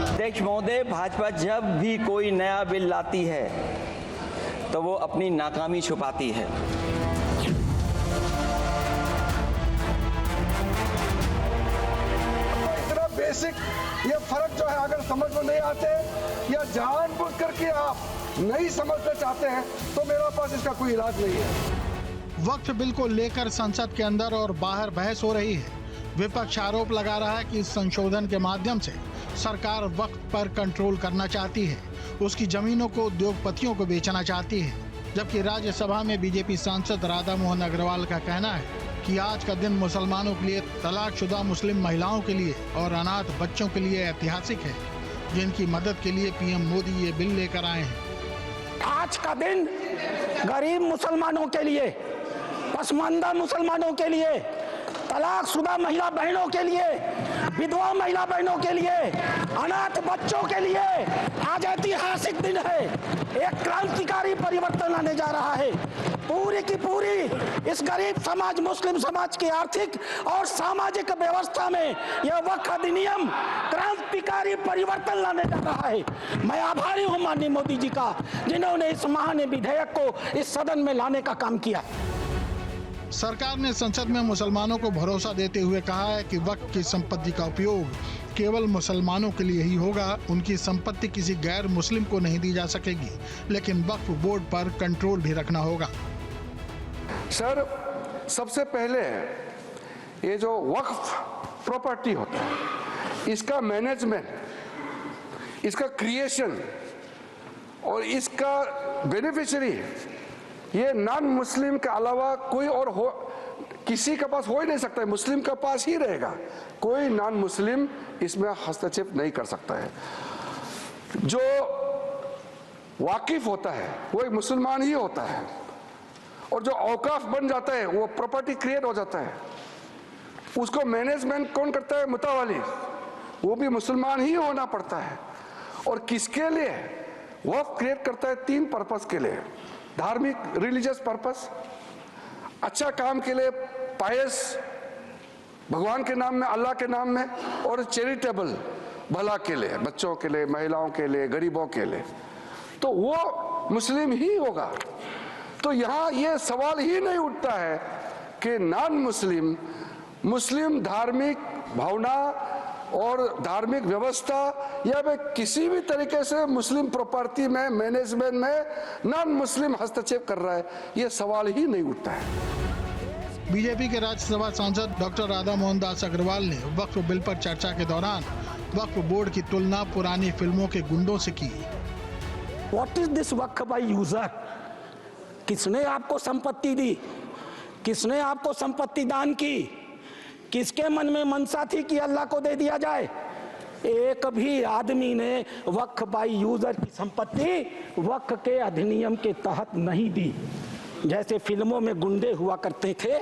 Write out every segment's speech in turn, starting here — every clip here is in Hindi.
अध्यक्ष महोदय, भाजपा जब भी कोई नया बिल लाती है तो वो अपनी नाकामी छुपाती है। इतना बेसिक ये फर्क जो है अगर समझ में नहीं आते या जानबूझ करके आप नहीं समझना चाहते हैं तो मेरे पास इसका कोई इलाज नहीं है। वक्फ बिल को लेकर संसद के अंदर और बाहर बहस हो रही है। विपक्ष आरोप लगा रहा है कि इस संशोधन के माध्यम से सरकार वक्फ पर कंट्रोल करना चाहती है, उसकी जमीनों को उद्योगपतियों को बेचना चाहती है। जबकि राज्यसभा में बीजेपी सांसद राधा मोहन अग्रवाल का कहना है कि आज का दिन मुसलमानों के लिए, तलाकशुदा मुस्लिम महिलाओं के लिए और अनाथ बच्चों के लिए ऐतिहासिक है, जिनकी मदद के लिए पीएम मोदी ये बिल लेकर आए हैं। आज का दिन गरीब मुसलमानों के लिए, पसमानदा मुसलमानों के लिए, तलाकशुदा महिला बहनों के लिए, विधवा महिला बहनों के लिए, अनाथ बच्चों के लिए आज ऐतिहासिक दिन है। एक क्रांतिकारी परिवर्तन आने जा रहा है। पूरी की पूरी इस गरीब समाज, मुस्लिम समाज की आर्थिक और सामाजिक व्यवस्था में यह वक्फ अधिनियम क्रांतिकारी परिवर्तन लाने जा रहा है। मैं आभारी हूं माननीय मोदी जी का, जिन्होंने इस महान विधेयक को इस सदन में लाने का काम किया। सरकार ने संसद में मुसलमानों को भरोसा देते हुए कहा है कि वक्फ की संपत्ति का उपयोग केवल मुसलमानों के लिए ही होगा। उनकी संपत्ति किसी गैर मुस्लिम को नहीं दी जा सकेगी, लेकिन वक्फ बोर्ड पर कंट्रोल भी रखना होगा। सर, सबसे पहले ये जो वक्फ प्रॉपर्टी होता है, इसका मैनेजमेंट, इसका क्रिएशन और इसका बेनिफिशियरी ये नॉन मुस्लिम के अलावा कोई और हो, किसी के पास हो ही नहीं सकता है। मुस्लिम के पास ही रहेगा, कोई नॉन मुस्लिम इसमें हस्तक्षेप नहीं कर सकता है। जो वाकिफ होता है वो एक मुसलमान ही होता है, और जो औकाफ बन जाता है, वो प्रॉपर्टी क्रिएट हो जाता है, उसको मैनेजमेंट कौन करता है? मुतावाली, वो भी मुसलमान ही होना पड़ता है। और किसके लिए वक्फ क्रिएट करता है? 3 पर्पस के लिए। धार्मिक, रिलीजियस पर्पस, अच्छा काम के लिए, पायस, भगवान के नाम में, अल्लाह के नाम में, और चैरिटेबल, भला के लिए, बच्चों के लिए, महिलाओं के लिए, गरीबों के लिए, तो वो मुस्लिम ही होगा। तो यहाँ ये सवाल ही नहीं उठता है कि नॉन मुस्लिम, मुस्लिम धार्मिक भावना और धार्मिक व्यवस्था या वे किसी भी तरीके से मुस्लिम प्रॉपर्टी में, मैनेजमेंट में नॉन मुस्लिम हस्तक्षेप कर रहा है, ये सवाल ही नहीं उठता है। बीजेपी के राज्यसभा सांसद डॉक्टर राधा मोहन दास अग्रवाल ने वक्फ बिल पर चर्चा के दौरान वक्फ बोर्ड की तुलना पुरानी फिल्मों के गुंडों से की। What is this Waqf by user? किसने आपको संपत्ति दी? किसने आपको संपत्ति दान की? किसके मन में मनसा थी कि अल्लाह को दे दिया जाए? एक भी आदमी ने वक्फ बाय यूजर की संपत्ति वक्फ के अधिनियम के तहत नहीं दी। जैसे फिल्मों में गुंडे हुआ करते थे,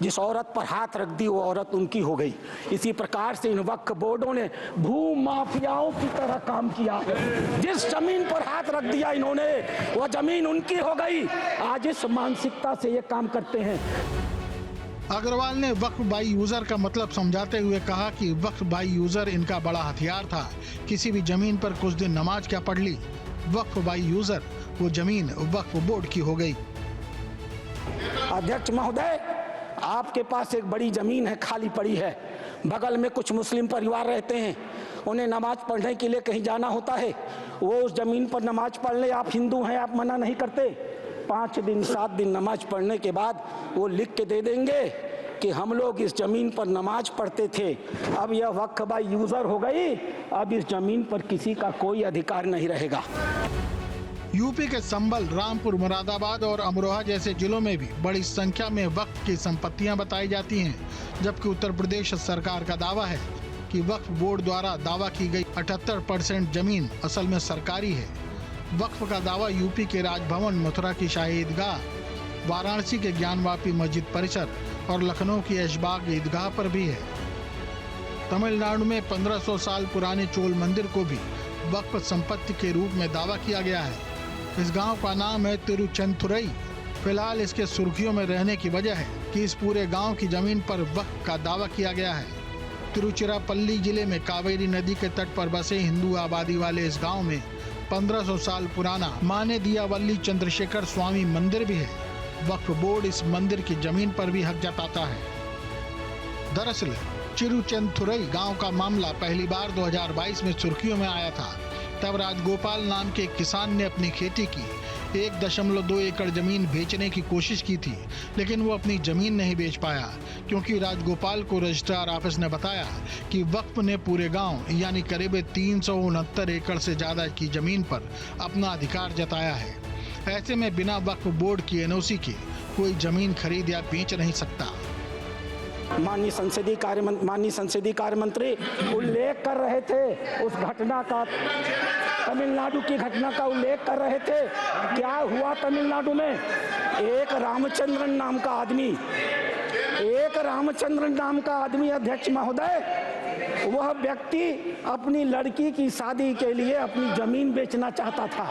जिस औरत पर हाथ रख दी वो औरत उनकी हो गई। इसी प्रकार से इन वक्फ बोर्डों ने भू माफियाओं की तरह काम किया। जिस जमीन पर हाथ रख दिया इन्होंने, वो जमीन उनकी हो गई। आज इस मानसिकता से ये काम करते हैं। अग्रवाल ने वक्फ बाय यूजर का मतलब समझाते हुए कहा कि वक्फ बाय यूजर इनका बड़ा हथियार था। किसी भी जमीन पर कुछ दिन नमाज क्या पढ़ ली, वक्फ बाय यूजर वो जमीन वक्फ बोर्ड की हो गई। अध्यक्ष महोदय, आपके पास एक बड़ी जमीन है, खाली पड़ी है, बगल में कुछ मुस्लिम परिवार रहते हैं, उन्हें नमाज पढ़ने के लिए कहीं जाना होता है, वो उस जमीन पर नमाज पढ़ ले। आप हिंदू हैं, आप मना नहीं करते। 5 दिन 7 दिन नमाज पढ़ने के बाद वो लिख के दे देंगे कि हम लोग इस जमीन पर नमाज पढ़ते थे, अब यह वक्फ बाय यूजर हो गई, अब इस जमीन पर किसी का कोई अधिकार नहीं रहेगा। यूपी के संभल, रामपुर, मुरादाबाद और अमरोहा जैसे जिलों में भी बड़ी संख्या में वक्फ की संपत्तियां बताई जाती हैं, जबकि उत्तर प्रदेश सरकार का दावा है कि वक्फ बोर्ड द्वारा दावा की गई 78% जमीन असल में सरकारी है। वक्फ का दावा यूपी के राजभवन, मथुरा की शाही ईदगाह, वाराणसी के ज्ञानवापी मस्जिद परिसर और लखनऊ की ऐशबाग ईदगाह पर भी है। तमिलनाडु में 1500 साल पुराने चोल मंदिर को भी वक्फ संपत्ति के रूप में दावा किया गया है। इस गांव का नाम है तिरुचंतुरई। फिलहाल इसके सुर्खियों में रहने की वजह है कि इस पूरे गांव की जमीन पर वक्फ का दावा किया गया है। तिरुचिरापल्ली जिले में कावेरी नदी के तट पर बसे हिंदू आबादी वाले इस गांव में 1500 साल पुराना माने दियावल्ली चंद्रशेखर स्वामी मंदिर भी है। वक्फ बोर्ड इस मंदिर की जमीन पर भी हक जताता है। दरअसल चिरुचंथुरई गांव का मामला पहली बार 2022 में सुर्खियों में आया था। तब राजगोपाल नाम के एक किसान ने अपनी खेती की 1.2 एकड़ जमीन बेचने की कोशिश की थी, लेकिन वो अपनी जमीन नहीं बेच पाया क्योंकि राजगोपाल को रजिस्ट्रार ऑफिस ने बताया कि वक्फ ने पूरे गांव यानी करीब 369 एकड़ से ज्यादा की जमीन पर अपना अधिकार जताया है। ऐसे में बिना वक्फ बोर्ड की एनओसी के कोई जमीन खरीद या बेच नहीं सकता। माननीय संसदीय कार्य मंत्री उल्लेख कर रहे थे उस घटना का, तमिलनाडु की घटना का उल्लेख कर रहे थे। क्या हुआ तमिलनाडु में? एक रामचंद्रन नाम का आदमी अध्यक्ष महोदय, वह व्यक्ति अपनी लड़की की शादी के लिए अपनी जमीन बेचना चाहता था।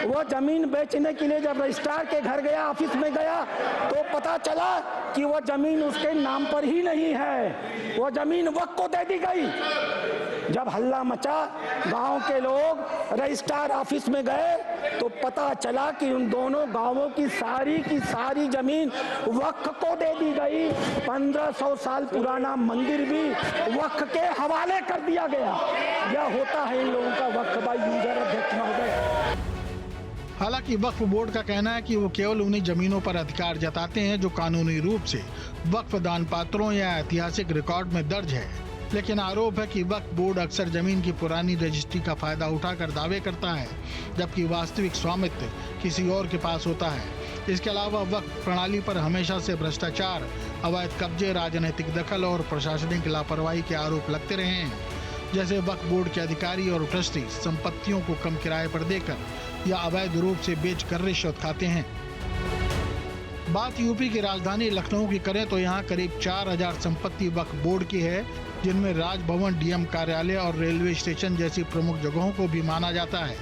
वह जमीन बेचने के लिए जब रजिस्ट्रार के घर गया, ऑफिस में गया, तो पता चला कि वह जमीन उसके नाम पर ही नहीं है, वह जमीन वक्फ को दे दी गई। जब हल्ला मचा, गांव के लोग रजिस्ट्रार ऑफिस में गए तो पता चला कि उन दोनों गांवों की सारी जमीन वक्फ को दे दी गई। 1500 साल पुराना मंदिर भी वक्फ के हवाले कर दिया गया। यह होता है इन लोगों का वक्फ बाय यूजर, अध्यक्ष महोदय। हालांकि वक्फ बोर्ड का कहना है कि वो केवल उन्हीं जमीनों पर अधिकार जताते हैं जो कानूनी रूप से वक्फ दान पात्रों या ऐतिहासिक रिकॉर्ड में दर्ज है। लेकिन आरोप है कि वक्फ बोर्ड अक्सर जमीन की पुरानी रजिस्ट्री का फायदा उठाकर दावे करता है, जबकि वास्तविक स्वामित्व किसी और के पास होता है। इसके अलावा वक्फ प्रणाली पर हमेशा से भ्रष्टाचार, अवैध कब्जे, राजनीतिक दखल और प्रशासनिक लापरवाही के आरोप लगते रहे हैं। जैसे वक्फ बोर्ड के अधिकारी और ट्रस्टी संपत्तियों को कम किराए पर देकर या अवैध रूप से बेचकर रिश्वत खाते हैं। बात यूपी की राजधानी लखनऊ की करें तो यहाँ करीब 4000 संपत्ति वक्फ बोर्ड की है, जिनमें राजभवन, डीएम कार्यालय और रेलवे स्टेशन जैसी प्रमुख जगहों को भी माना जाता है।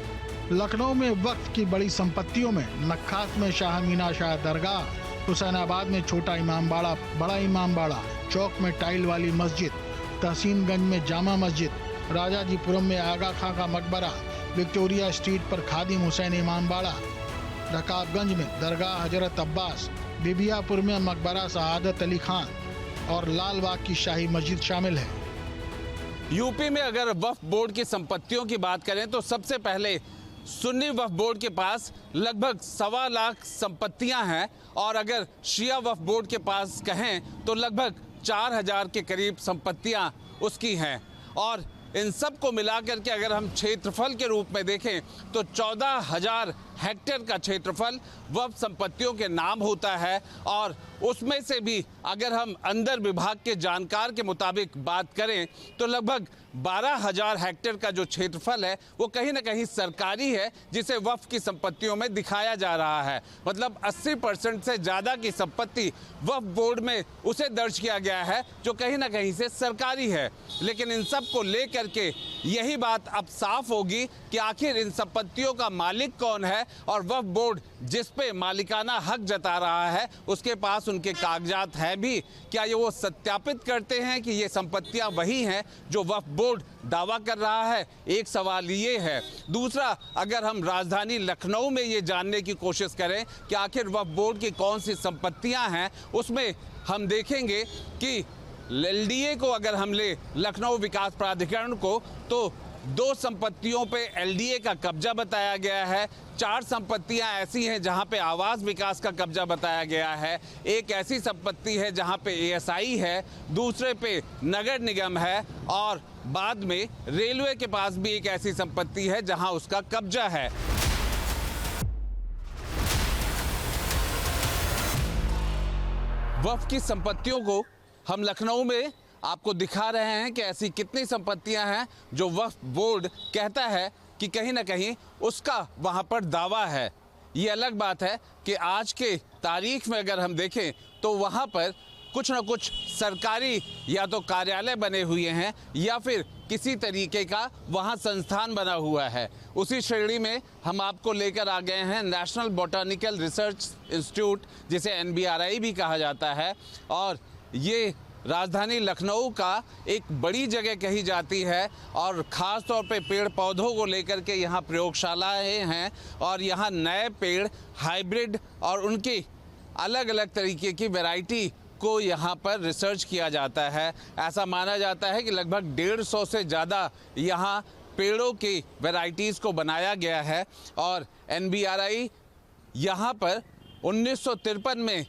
लखनऊ में वक्फ की बड़ी संपत्तियों में नक्खास में शाह मीना शाह दरगाह, हुसैनाबाद में छोटा इमामबाड़ा, बड़ा इमामबाड़ा, चौक में टाइल वाली मस्जिद, तहसीनगंज में जामा मस्जिद, राजाजीपुरम में आगा खां का मकबरा, विक्टोरिया स्ट्रीट पर खादिम हुसैन इमामबाड़ा, रकाबगंज में दरगाह हजरत अब्बास, बिबियापुर में मकबरा सआदत अली खान और लालबाग की शाही मस्जिद शामिल है। यूपी में अगर वक्फ बोर्ड की संपत्तियों की बात करें तो सबसे पहले सुन्नी वक्फ बोर्ड के पास लगभग 1.25 लाख संपत्तियां हैं और अगर शिया वक्फ बोर्ड के पास कहें तो लगभग 4000 के करीब संपत्तियां उसकी हैं। और इन सब को मिलाकर के अगर हम क्षेत्रफल के रूप में देखें तो 14,000 हेक्टेयर का क्षेत्रफल वक्फ संपत्तियों के नाम होता है। और उसमें से भी अगर हम अंदर विभाग के जानकार के मुताबिक बात करें तो लगभग 12,000 हेक्टेयर का जो क्षेत्रफल है वो कहीं ना कहीं सरकारी है, जिसे वक्फ की संपत्तियों में दिखाया जा रहा है। मतलब 80% से ज़्यादा की संपत्ति वक्फ बोर्ड में उसे दर्ज किया गया है जो कहीं ना कहीं से सरकारी है। लेकिन इन सब को लेकर के यही बात अब साफ होगी कि आखिर इन संपत्तियों का मालिक कौन है और वक्फ बोर्ड जिस पे मालिकाना हक जता रहा है उसके पास उनके कागजात हैं भी। क्या ये वो सत्यापित करते हैं कि ये संपत्तियां वही हैं जो वक्फ बोर्ड दावा कर रहा है? एक सवाल ये है। दूसरा, अगर हम राजधानी लखनऊ में ये जानने की कोशिश करें कि आखिर वक्फ बोर्ड की कौन सी संपत्तियां हैं, उसमें हम देखेंगे कि एलडीए को अगर हम ले, लखनऊ विकास प्राधिकरण को, तो 2 संपत्तियों पे एलडीए का कब्जा बताया गया है। 4 संपत्तियां ऐसी हैं जहां पे आवास विकास का कब्जा बताया गया है। एक ऐसी संपत्ति है जहां पे एएसआई है, दूसरे पे नगर निगम है और बाद में रेलवे के पास भी एक ऐसी संपत्ति है जहां उसका कब्जा है। वक्फ की संपत्तियों को हम लखनऊ में आपको दिखा रहे हैं कि ऐसी कितनी संपत्तियां हैं जो वक्फ बोर्ड कहता है कि कहीं ना कहीं उसका वहां पर दावा है। ये अलग बात है कि आज के तारीख में अगर हम देखें तो वहां पर कुछ ना कुछ सरकारी या तो कार्यालय बने हुए हैं या फिर किसी तरीके का वहाँ संस्थान बना हुआ है। उसी श्रेणी में हम आपको लेकर आ गए हैं नेशनल बॉटनिकल रिसर्च इंस्टीट्यूट, जिसे NBRI भी कहा जाता है। और ये राजधानी लखनऊ का एक बड़ी जगह कही जाती है और ख़ास तौर पे पेड़ पौधों को लेकर के यहाँ प्रयोगशालाएँ हैं और यहाँ नए पेड़ हाइब्रिड और उनकी अलग अलग तरीके की वैरायटी को यहाँ पर रिसर्च किया जाता है। ऐसा माना जाता है कि लगभग 150 से ज़्यादा यहाँ पेड़ों की वैरायटीज़ को बनाया गया है और NBRI यहाँ पर 1953 में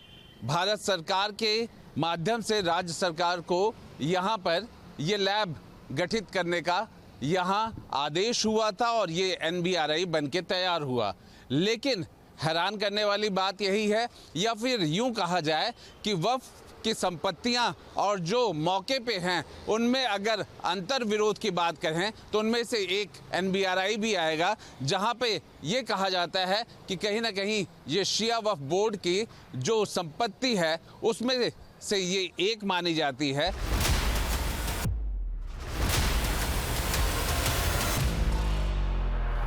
भारत सरकार के माध्यम से राज्य सरकार को यहाँ पर ये लैब गठित करने का यहाँ आदेश हुआ था और ये NBRI बन के तैयार हुआ। लेकिन हैरान करने वाली बात यही है, या फिर यूँ कहा जाए कि वक्फ की संपत्तियां और जो मौके पे हैं उनमें अगर अंतर विरोध की बात करें तो उनमें से एक NBRI भी आएगा, जहां पे ये कहा जाता है कि कहीं ना कहीं ये शिया वक्फ बोर्ड की जो संपत्ति है उसमें से ये एक मानी जाती है।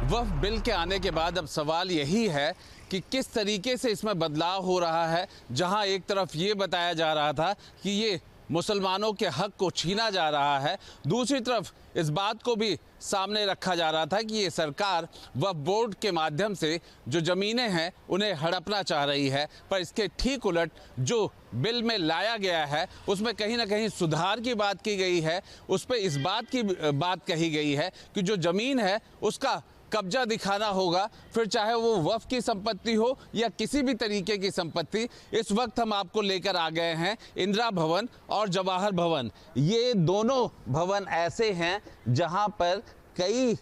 वक्फ बिल के आने के बाद अब सवाल यही है कि किस तरीके से इसमें बदलाव हो रहा है। जहां एक तरफ ये बताया जा रहा था कि ये मुसलमानों के हक को छीना जा रहा है, दूसरी तरफ इस बात को भी सामने रखा जा रहा था कि ये सरकार वक्फ बोर्ड के माध्यम से जो ज़मीनें हैं उन्हें हड़पना चाह रही है। पर इसके ठीक उलट जो बिल में लाया गया है उसमें कहीं ना कहीं सुधार की बात की गई है। उस पर इस बात की बात कही गई है कि जो ज़मीन है उसका कब्जा दिखाना होगा, फिर चाहे वो वक्फ की संपत्ति हो या किसी भी तरीके की संपत्ति। इस वक्त हम आपको लेकर आ गए हैं इंदिरा भवन और जवाहर भवन। ये दोनों भवन ऐसे हैं जहां पर कई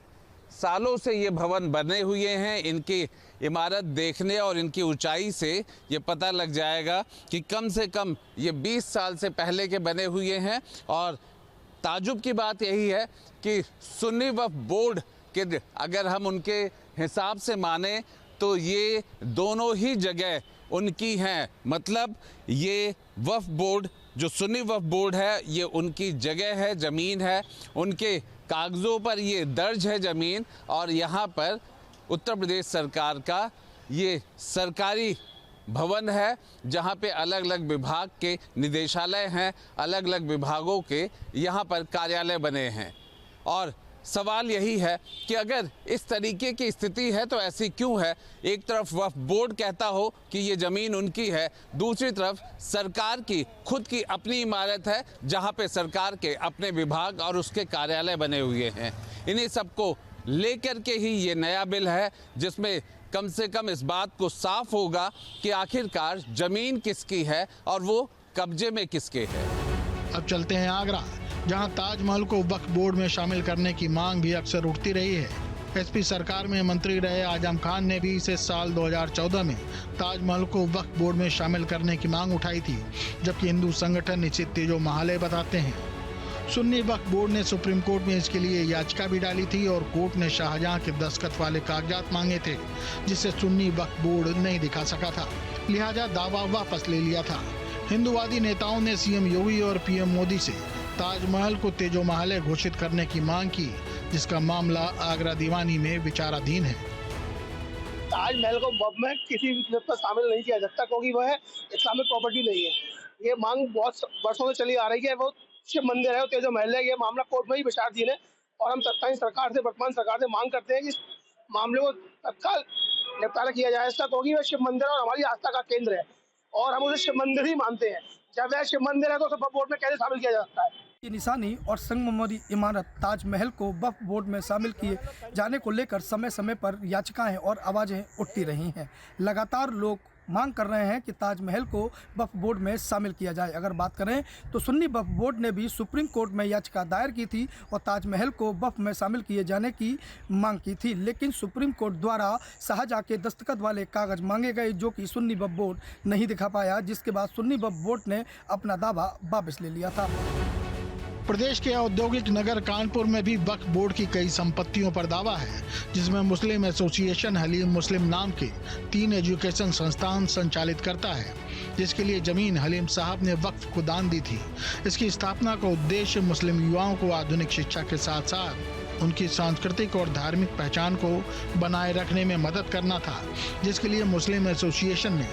सालों से ये भवन बने हुए हैं। इनकी इमारत देखने और इनकी ऊंचाई से ये पता लग जाएगा कि कम से कम ये 20 साल से पहले के बने हुए हैं। और ताजुब की बात यही है कि सुन्नी वक्फ बोर्ड कि अगर हम उनके हिसाब से माने तो ये दोनों ही जगह उनकी हैं। मतलब ये वक्फ बोर्ड जो सुन्नी वक्फ बोर्ड है ये उनकी जगह है, ज़मीन है, उनके कागज़ों पर ये दर्ज है ज़मीन। और यहाँ पर उत्तर प्रदेश सरकार का ये सरकारी भवन है जहाँ पे अलग अलग विभाग के निदेशालय हैं, अलग अलग विभागों के यहाँ पर कार्यालय बने हैं। और सवाल यही है कि अगर इस तरीके की स्थिति है तो ऐसी क्यों है? एक तरफ वक्फ बोर्ड कहता हो कि ये ज़मीन उनकी है, दूसरी तरफ सरकार की खुद की अपनी इमारत है जहां पे सरकार के अपने विभाग और उसके कार्यालय बने हुए हैं। इन्हीं सबको लेकर के ही ये नया बिल है जिसमें कम से कम इस बात को साफ होगा कि आखिरकार ज़मीन किसकी है और वो कब्जे में किसके है। अब चलते हैं आगरा, जहां ताजमहल को वक्फ बोर्ड में शामिल करने की मांग भी अक्सर उठती रही है। एसपी सरकार में मंत्री रहे आजम खान ने भी इसे साल 2014 में ताजमहल को वक्फ बोर्ड में शामिल करने की मांग उठाई थी, जबकि हिंदू संगठन इसे तेजो महाले बताते हैं। सुन्नी वक्फ बोर्ड ने सुप्रीम कोर्ट में इसके लिए याचिका भी डाली थी और कोर्ट ने शाहजहां के दस्तखत वाले कागजात मांगे थे, जिसे सुन्नी वक्फ बोर्ड नहीं दिखा सका था, लिहाजा दावा वापस ले लिया था। हिंदूवादी नेताओं ने सीएम योगी और पीएम मोदी से ताजमहल को तेजो महाले घोषित करने की मांग की, जिसका मामला आगरा दीवानी में विचाराधीन है। ताजमहल को वक्फ में किसी भी कीमत पर शामिल नहीं किया जाता क्योंकि वह इस्लामिक प्रॉपर्टी नहीं है। ये मांग बहुत वर्षों से चली आ रही है। वो शिव मंदिर है, तेजो महल है। ये मामला कोर्ट में ही विचाराधीन है और हम तत्कालीन सरकार से, वर्तमान सरकार से मांग करते हैं कि इस मामले को तत्काल निपटारा किया जाए इसका, क्योंकि वह शिव मंदिर और हमारी आस्था का केंद्र है और हम उसे शिव मंदिर ही मानते हैं। जब वह शिव मंदिर है तो उसे वक्फ बोर्ड में कैसे शामिल किया जा सकता है? की निशानी और संगमरमरी इमारत ताजमहल को वक्फ बोर्ड में शामिल किए जाने को लेकर समय समय पर याचिकाएं और आवाज़ें उठती रही हैं। लगातार लोग मांग कर रहे हैं कि ताजमहल को वक्फ बोर्ड में शामिल किया जाए। अगर बात करें तो सुन्नी वक्फ बोर्ड ने भी सुप्रीम कोर्ट में याचिका दायर की थी और ताजमहल को वक्फ में शामिल किए जाने की मांग की थी, लेकिन सुप्रीम कोर्ट द्वारा शाहजहां के दस्तखत वाले कागज मांगे गए जो कि सुन्नी वक्फ बोर्ड नहीं दिखा पाया, जिसके बाद सुन्नी वक्फ बोर्ड ने अपना दावा वापस ले लिया था। प्रदेश के औद्योगिक नगर कानपुर में भी वक्फ बोर्ड की कई संपत्तियों पर दावा है, जिसमें मुस्लिम एसोसिएशन हलीम मुस्लिम नाम के 3 एजुकेशन संस्थान संचालित करता है, जिसके लिए जमीन हलीम साहब ने वक्फ को दान दी थी। इसकी स्थापना का उद्देश्य मुस्लिम युवाओं को आधुनिक शिक्षा के साथ साथ उनकी सांस्कृतिक और धार्मिक पहचान को बनाए रखने में मदद करना था, जिसके लिए मुस्लिम एसोसिएशन ने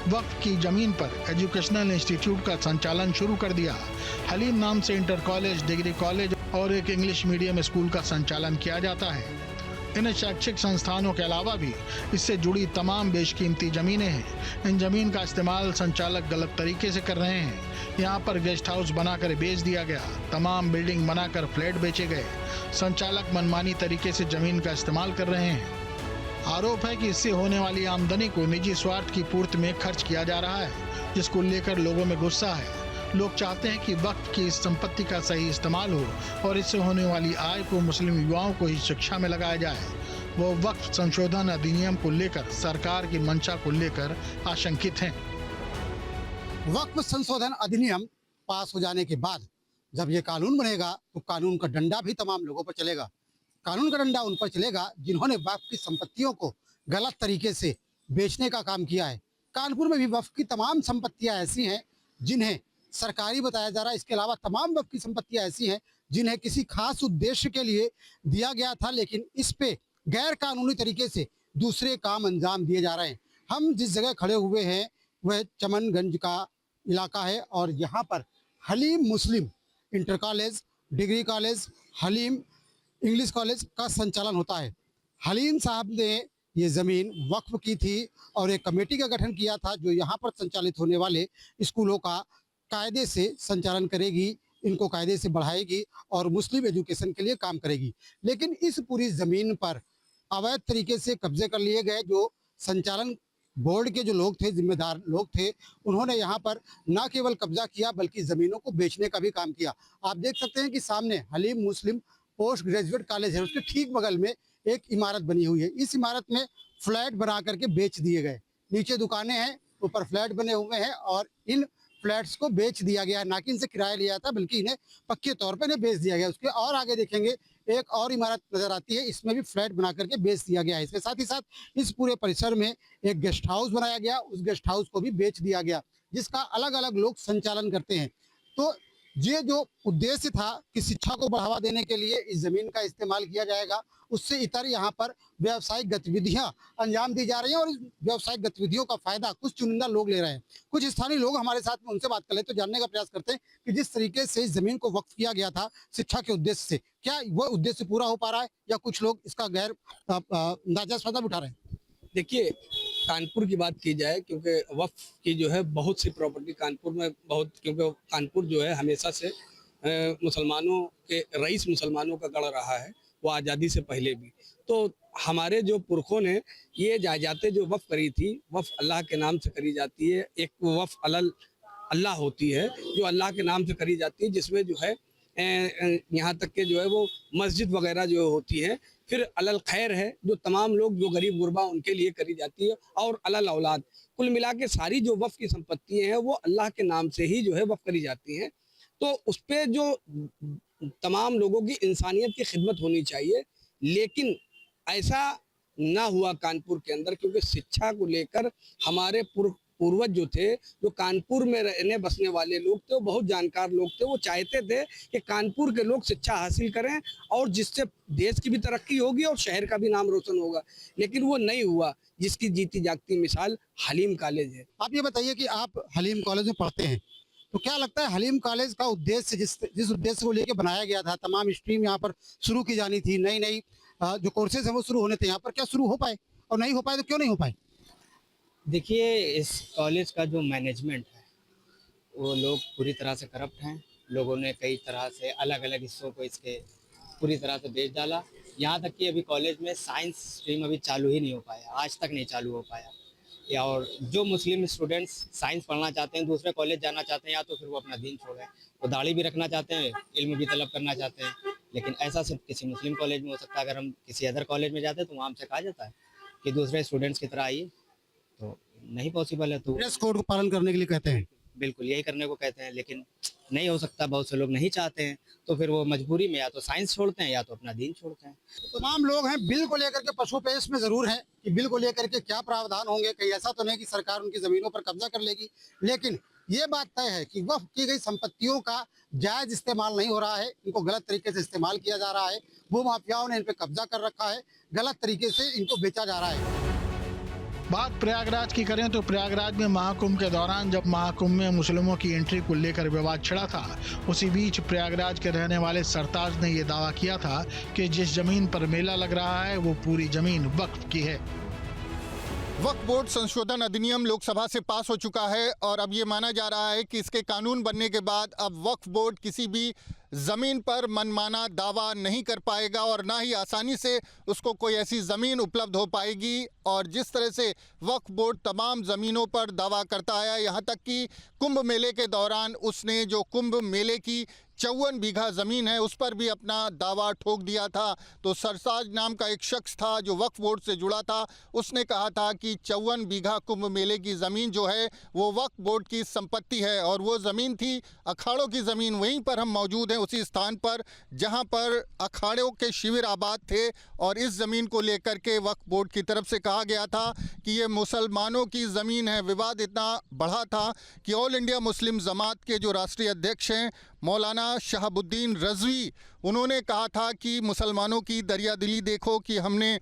वक्फ की जमीन पर एजुकेशनल इंस्टीट्यूट का संचालन शुरू कर दिया। हलीम नाम से इंटर कॉलेज, डिग्री कॉलेज और एक इंग्लिश मीडियम स्कूल का संचालन किया जाता है। इन शैक्षिक संस्थानों के अलावा भी इससे जुड़ी तमाम बेशकीमती जमीनें हैं। इन जमीन का इस्तेमाल संचालक गलत तरीके से कर रहे हैं। यहाँ पर गेस्ट हाउस बनाकर बेच दिया गया, तमाम बिल्डिंग बनाकर फ्लैट बेचे गए। संचालक मनमानी तरीके से जमीन का इस्तेमाल कर रहे हैं। आरोप है कि इससे होने वाली आमदनी को निजी स्वार्थ की पूर्ति में खर्च किया जा रहा है, जिसको लेकर लोगों में गुस्सा है। लोग चाहते हैं कि वक्फ की इस संपत्ति का सही इस्तेमाल हो और इससे होने वाली आय को मुस्लिम युवाओं को ही शिक्षा में लगाया जाए। वो वक्फ संशोधन अधिनियम को लेकर सरकार की मंशा को लेकर आशंकित हैं। वक्फ संशोधन अधिनियम पास हो जाने के बाद जब ये कानून बनेगा तो कानून का डंडा भी तमाम लोगों पर चलेगा। कानून का डंडा उन पर चलेगा जिन्होंने वक्फ की संपत्तियों को गलत तरीके से बेचने का काम किया है। कानपुर में भी वक्फ की तमाम संपत्तियां ऐसी हैं जिन्हें सरकारी बताया जा रहा है। इसके अलावा तमाम वक्फ की संपत्तियां ऐसी हैं जिन्हें किसी खास उद्देश्य के लिए दिया गया था, लेकिन इस पे गैर कानूनी तरीके से दूसरे काम अंजाम दिए जा रहे हैं। हम जिस जगह खड़े हुए हैं वह चमनगंज का इलाका है और यहाँ पर Halim Muslim inter college, degree college, Halim English college का संचालन होता है। हलीम साहब ने ये ज़मीन वक्फ की थी और एक कमेटी का गठन किया था जो यहाँ पर संचालित होने वाले स्कूलों का कायदे से संचालन करेगी, इनको कायदे से बढ़ाएगी और मुस्लिम एजुकेशन के लिए काम करेगी। लेकिन इस पूरी ज़मीन पर अवैध तरीके से कब्जे कर लिए गए। जो संचालन बोर्ड के जो लोग थे, जिम्मेदार लोग थे, उन्होंने यहाँ पर न केवल कब्जा किया बल्कि ज़मीनों को बेचने का भी काम किया। आप देख सकते हैं कि सामने हलीम मुस्लिम पोस्ट ग्रेजुएट कॉलेज है, उसके ठीक बगल में एक इमारत बनी हुई है। इस इमारत में फ्लैट बना करके बेच दिए गए। नीचे दुकानें हैं, ऊपर फ्लैट बने हुए हैं और इन फ्लैट्स को बेच दिया गया, ना कि इनसे किराया लिया था बल्कि इन्हें पक्के तौर पे इन्हें बेच दिया गया। उसके और आगे देखेंगे एक और इमारत नजर आती है, इसमें भी फ्लैट बना करके बेच दिया गया है। इसके साथ ही साथ इस पूरे परिसर में एक गेस्ट हाउस बनाया गया, उस गेस्ट हाउस को भी बेच दिया गया, जिसका अलग अलग लोग संचालन करते हैं। तो ये जो उद्देश्य था कि शिक्षा को बढ़ावा देने के लिए इस जमीन का इस्तेमाल किया जाएगा, उससे इतर यहाँ पर व्यावसायिक गतिविधियां अंजाम दी जा रही हैं और इस व्यावसायिक गतिविधियों का फायदा कुछ चुनिंदा लोग ले रहे हैं। कुछ स्थानीय लोग हमारे साथ में, उनसे बात कर लेते, तो जानने का प्रयास करते हैं कि जिस तरीके से इस जमीन को वक्फ किया गया था शिक्षा के उद्देश्य से, क्या वह उद्देश्य पूरा हो पा रहा है या कुछ लोग इसका गैर नाजायज फायदा उठा रहे हैं? देखिए, कानपुर की बात की जाए, क्योंकि वक्फ की जो है बहुत सी प्रॉपर्टी कानपुर में बहुत, क्योंकि कानपुर जो है हमेशा से मुसलमानों के रईस मुसलमानों का गढ़ रहा है, वो आज़ादी से पहले भी। तो हमारे जो पुरखों ने ये जायदादें जो वक्फ करी थी, वक्फ अल्लाह के नाम से करी जाती है। एक वक्फ अल्लाह होती है जो अल्लाह के नाम से करी जाती है, जिसमें जो है यहाँ तक के जो है वो मस्जिद वगैरह जो होती है। फिर अलल खैर है जो तमाम लोग जो गरीब गुरबा उनके लिए करी जाती है, और अलल औलाद। कुल मिला के सारी जो वक्फ की संपत्तियाँ हैं वो अल्लाह के नाम से ही जो है वक्फ करी जाती हैं। तो उस पर जो तमाम लोगों की इंसानियत की खिदमत होनी चाहिए, लेकिन ऐसा ना हुआ कानपुर के अंदर, क्योंकि शिक्षा को लेकर हमारे पूर्वज जो थे, जो कानपुर में रहने बसने वाले लोग थे, वो बहुत जानकार लोग थे। वो चाहते थे कि कानपुर के लोग शिक्षा हासिल करें और जिससे देश की भी तरक्की होगी और शहर का भी नाम रोशन होगा, लेकिन वो नहीं हुआ, जिसकी जीती जागती मिसाल हलीम कॉलेज है। आप ये बताइए कि आप हलीम कॉलेज में पढ़ते हैं, तो क्या लगता है हलीम कॉलेज का उद्देश्य जिस उद्देश्य को लेकर बनाया गया था, तमाम स्ट्रीम यहाँ पर शुरू की जानी थी, नई नई जो कोर्सेज हैं वो शुरू होने थे, यहाँ पर क्या शुरू हो पाए? और नहीं हो पाए तो क्यों नहीं हो पाए? देखिए, इस कॉलेज का जो मैनेजमेंट है वो लोग पूरी तरह से करप्ट हैं। लोगों ने कई तरह से अलग अलग हिस्सों को इसके पूरी तरह से बेच डाला। यहाँ तक कि अभी कॉलेज में साइंस स्ट्रीम अभी चालू ही नहीं हो पाया, आज तक नहीं चालू हो पाया। या और जो मुस्लिम स्टूडेंट्स साइंस पढ़ना चाहते हैं, दूसरे कॉलेज जाना चाहते हैं, या तो फिर वो अपना दीन छोड़ रहे हैं। वो दाढ़ी भी रखना चाहते हैं, इल्म भी तलब करना चाहते हैं, लेकिन ऐसा सिर्फ किसी मुस्लिम कॉलेज में हो सकता है। अगर हम किसी अदर कॉलेज में जाते हैं तो वहाँ हमसे कहा जाता है कि दूसरे स्टूडेंट्स की तरह आइए, तो नहीं पॉसिबल है। तो ड्रेस कोड को पालन करने के लिए कहते हैं, बिल्कुल यही करने को कहते हैं, लेकिन नहीं हो सकता। बहुत से लोग नहीं चाहते हैं, तो फिर वो मजबूरी में या तो साइंस छोड़ते हैं या तो अपना दीन छोड़ते हैं। तो तमाम लोग हैं बिल को लेकर के पशुपेश में जरूर है कि बिल को लेकर के क्या प्रावधान होंगे। कहीं ऐसा तो नहीं कि सरकार उनकी जमीनों पर कब्जा कर लेगी, लेकिन ये बात तय है कि वक्फ की गई संपत्तियों का जायज इस्तेमाल नहीं हो रहा है, इनको गलत तरीके से इस्तेमाल किया जा रहा है। वो माफियाओं ने इन पर कब्जा कर रखा है, गलत तरीके से इनको बेचा जा रहा है। बात प्रयागराज की करें तो प्रयागराज में महाकुंभ के दौरान जब महाकुंभ में मुस्लिमों की एंट्री को लेकर विवाद छिड़ा था, उसी बीच प्रयागराज के रहने वाले सरताज ने ये दावा किया था कि जिस जमीन पर मेला लग रहा है वो पूरी जमीन वक्फ की है। वक्फ बोर्ड संशोधन अधिनियम लोकसभा से पास हो चुका है और अब ये माना जा रहा है कि इसके कानून बनने के बाद अब वक्फ बोर्ड किसी भी ज़मीन पर मनमाना दावा नहीं कर पाएगा और ना ही आसानी से उसको कोई ऐसी ज़मीन उपलब्ध हो पाएगी। और जिस तरह से वक्फ बोर्ड तमाम ज़मीनों पर दावा करता आया, यहाँ तक कि कुंभ मेले के दौरान उसने जो कुंभ मेले की 54 बीघा ज़मीन है उस पर भी अपना दावा ठोक दिया था। तो सरताज नाम का एक शख्स था जो वक्फ बोर्ड से जुड़ा था, उसने कहा था कि 54 बीघा कुंभ मेले की ज़मीन जो है वो वक्फ बोर्ड की संपत्ति है और वो ज़मीन थी अखाड़ों की ज़मीन। वहीं पर हम मौजूद हैं उसी स्थान पर जहां पर अखाड़ों के शिविर आबाद थे और इस ज़मीन को लेकर के वक्फ बोर्ड की तरफ से कहा गया था कि ये मुसलमानों की ज़मीन है। विवाद इतना बढ़ा था कि ऑल इंडिया मुस्लिम जमात के जो राष्ट्रीय अध्यक्ष हैं मौलाना शहाबुद्दीन रज़वी, उन्होंने कहा था कि मुसलमानों की दरियादिली देखो कि हमने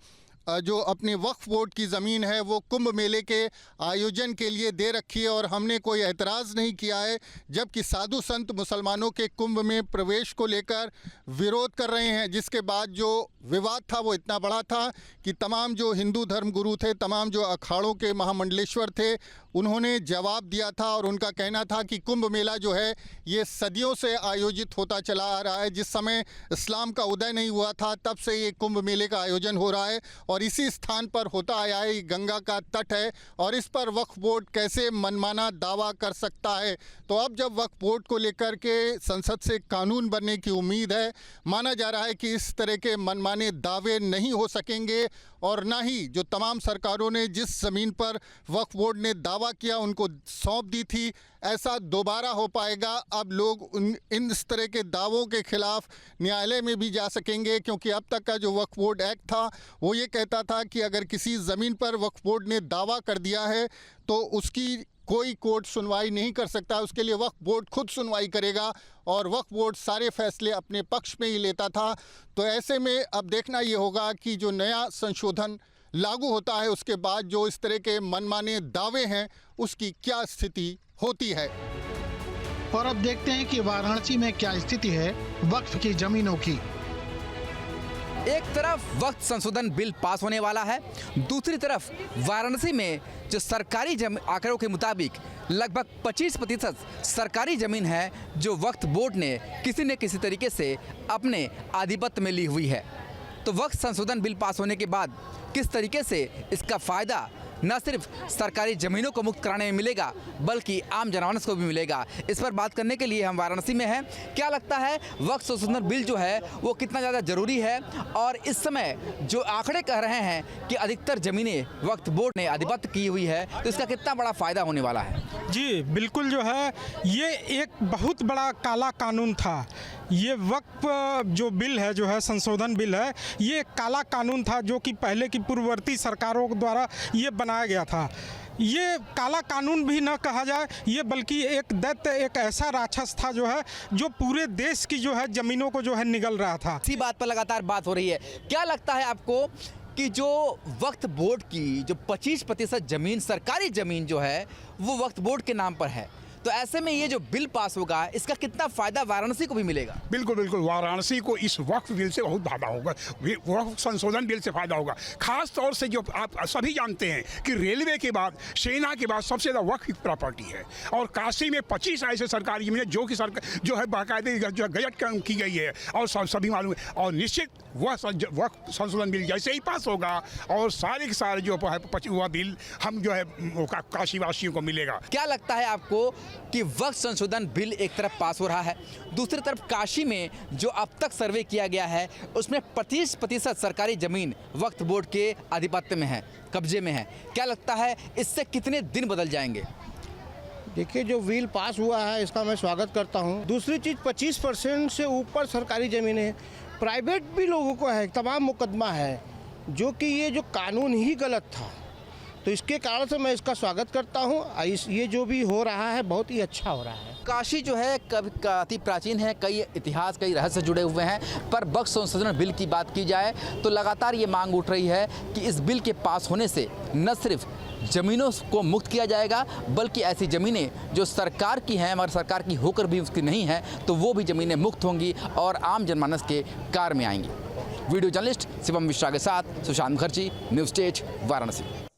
जो अपने वक्फ बोर्ड की ज़मीन है वो कुंभ मेले के आयोजन के लिए दे रखी है और हमने कोई एतराज़ नहीं किया है, जबकि साधु संत मुसलमानों के कुंभ में प्रवेश को लेकर विरोध कर रहे हैं। जिसके बाद जो विवाद था वो इतना बड़ा था कि तमाम जो हिंदू धर्म गुरु थे, तमाम जो अखाड़ों के महामंडलेश्वर थे, उन्होंने जवाब दिया था और उनका कहना था कि कुंभ मेला जो है ये सदियों से आयोजित होता चला आ रहा है। जिस समय इस्लाम का उदय नहीं हुआ था तब से ये कुंभ मेले का आयोजन हो रहा है और इसी स्थान पर होता आया है। गंगा का तट है और इस पर वक्फ बोर्ड कैसे मनमाना दावा कर सकता है। तो अब जब वक्फ बोर्ड को लेकर के संसद से कानून बनने की उम्मीद है, माना जा रहा है कि इस तरह के मनमाने दावे नहीं हो सकेंगे और ना ही जो तमाम सरकारों ने जिस ज़मीन पर वक्फ बोर्ड ने दावा किया उनको सौंप दी थी, ऐसा दोबारा हो पाएगा। अब लोग इस तरह के दावों के खिलाफ न्यायालय में भी जा सकेंगे, क्योंकि अब तक का जो वक्फ बोर्ड एक्ट था वो ये कहता था कि अगर किसी ज़मीन पर वक्फ बोर्ड ने दावा कर दिया है तो उसकी कोई कोर्ट सुनवाई नहीं कर सकता, उसके लिए वक्फ बोर्ड खुद सुनवाई करेगा और वक्फ बोर्ड सारे फैसले अपने पक्ष में ही लेता था। तो ऐसे में अब देखना ये होगा कि जो नया संशोधन लागू होता है उसके बाद जो इस तरह के मनमाने दावे हैं उसकी क्या स्थिति होती है। और अब देखते हैं कि वाराणसी में क्या स्थिति है वक्फ की जमीनों की। एक तरफ वक्फ संशोधन बिल पास होने वाला है, दूसरी तरफ वाराणसी में जो सरकारी आंकड़ों के मुताबिक लगभग 25% सरकारी ज़मीन है जो वक्फ बोर्ड ने किसी न किसी तरीके से अपने आधिपत्य में ली हुई है। तो वक्फ संशोधन बिल पास होने के बाद किस तरीके से इसका फ़ायदा न सिर्फ सरकारी ज़मीनों को मुक्त कराने में मिलेगा बल्कि आम जनमानस को भी मिलेगा, इस पर बात करने के लिए हम वाराणसी में हैं। क्या लगता है वक्फ संशोधन बिल जो है वो कितना ज़्यादा ज़रूरी है और इस समय जो आंकड़े कह रहे हैं कि अधिकतर ज़मीनें वक्फ बोर्ड ने आधिपत्य की हुई है, तो इसका कितना बड़ा फ़ायदा होने वाला है? जी बिल्कुल, जो है ये एक बहुत बड़ा काला कानून था। ये वक्फ जो बिल है, जो है संशोधन बिल है, ये काला कानून था जो कि पहले की पूर्ववर्ती सरकारों द्वारा ये बनाया गया था। ये काला कानून भी न कहा जाए, ये बल्कि एक दैत्य, एक ऐसा राक्षस था जो है जो पूरे देश की जो है ज़मीनों को जो है निगल रहा था। इसी बात पर लगातार बात हो रही है। क्या लगता है आपको कि जो वक्फ बोर्ड की जो 25% ज़मीन, सरकारी ज़मीन जो है वो वक्फ बोर्ड के नाम पर है, तो ऐसे में ये जो बिल पास होगा इसका कितना फ़ायदा वाराणसी को भी मिलेगा? बिल्कुल बिल्कुल, वाराणसी को इस वक्फ बिल से बहुत फायदा होगा, वक्फ संशोधन बिल से फ़ायदा होगा। खास तौर से जो आप सभी जानते हैं कि रेलवे के बाद, सेना के बाद सबसे ज़्यादा वक्फ प्रॉपर्टी है और काशी में 25 ऐसे सरकारी जमीन जो कि सरकार जो है बाकायदे जो गजट की गई है और सभी मालूम है। और निश्चित वह वक्फ संशोधन बिल जैसे ही पास होगा और सारे के सारे जो है वह बिल हम जो है काशी वासियों को मिलेगा। क्या लगता है आपको कि वक्फ संशोधन बिल एक तरफ पास हो रहा है, दूसरी तरफ काशी में जो अब तक सर्वे किया गया है उसमें 25% सरकारी ज़मीन वक्फ बोर्ड के आधिपत्य में है, कब्जे में है। क्या लगता है इससे कितने दिन बदल जाएंगे? देखिए, जो बिल पास हुआ है इसका मैं स्वागत करता हूं। दूसरी चीज़ 25% से ऊपर सरकारी ज़मीनें, प्राइवेट भी लोगों को है, तमाम मुकदमा है, जो कि ये जो कानून ही गलत था। तो इसके कारण से मैं इसका स्वागत करता हूँ। ये जो भी हो रहा है बहुत ही अच्छा हो रहा है। काशी जो है अति प्राचीन है, कई इतिहास, कई रहस्य जुड़े हुए हैं, पर वक्फ संशोधन बिल की बात की जाए तो लगातार ये मांग उठ रही है कि इस बिल के पास होने से न सिर्फ ज़मीनों को मुक्त किया जाएगा, बल्कि ऐसी ज़मीनें जो सरकार की हैं मगर सरकार की होकर भी उसकी नहीं है, तो वो भी ज़मीनें मुक्त होंगी और आम जनमानस के कार में आएंगी। वीडियो जर्नलिस्ट शिवम मिश्रा के साथ सुशांत मुखर्जी, न्यूज़ स्टेज, वाराणसी।